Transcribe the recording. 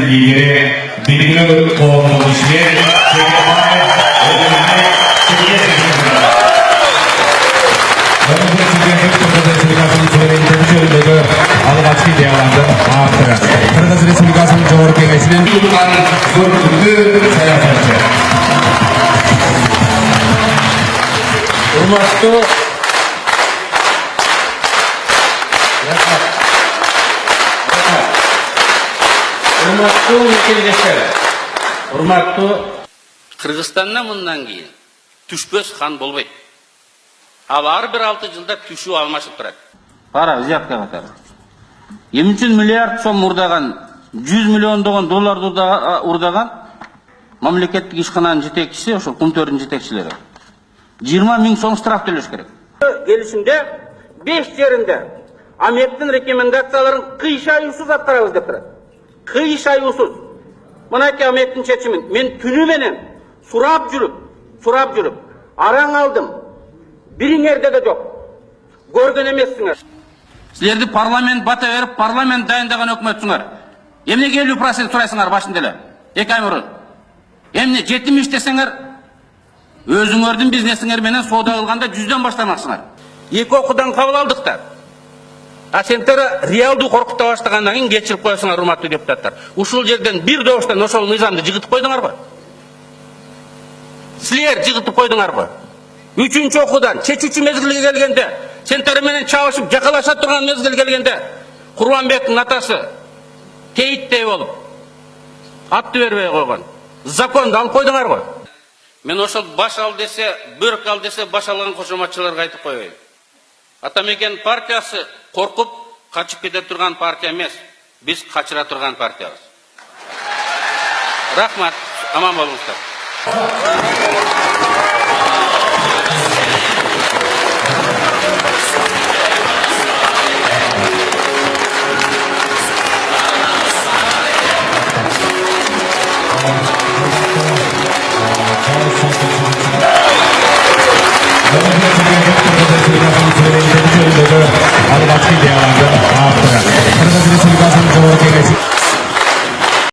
lideri Birgül Koğlu'nun алғашқы идеялардың авторы Қырғыз Республикасының жоғарғы кеңесінен туылған көрнекті саясатшы. Урматтуу мекендештер, урматтуу Кыргызстандан мындан кийин түшпөс хан болбойт. Ал ар бир 6 жылда түшүү алмашып турат. Пара взятка катары. 20 миллиард сом урдаган, 100 миллиондогон долларды урдаган мамлекеттик ишкананын жетекчиси, ошол Кумтөрдүн жетекчилери 20 миң сом штраф төлөш керек. Келишимде 5 жеринде Аметтин рекомендацияларын кыйшаюусуз аткарабыз деп турат. Кыйшаюусуз. Мынакей Аметтин чечимин мен түнү менен сурап жүрүп, араң алдым. Бириңерде де жок. Көргөн эмессиңер. Силерди парламент бата берип, парламент дайындаган өкмөтсүңөр. Эмнеге 50% сурайсыңар башында эле? 2 ай мурун. Эмне жетим иштесеңер, өзүңөрдүн бизнесиңер менен соода кылганда 100дөн баштамаксыңар. 2 окуудан кабыл алдык да. А сендер реалдуу коркута баштагандан кийин кечирип коесуңар, урматтуу депутаттар. Ушул жерден бир добуштан ошол мыйзамды жыгытып койдуңар го. Силер жыгытып койдуңар го. 3-чү окуудан чечүүчү мезгилге келгенде, сендер менен чабышып жакалаша турган мезгил келгенде, Курманбектин атасы кейиттей болуп, атты бербей койгон. Законду алып койдуңар го. Мен ошол баш ал десе, бөрк ал десе баш алган кошоматчыларга айтып коеюн. Атамекен партиясы коркуп качып кете турган партия эмес, биз качыра турган партиябыз. Рахмат, аман болуңуздар. алғашқы идеялардың авторы Қырғыз Республикасының жоғарғы кеңесі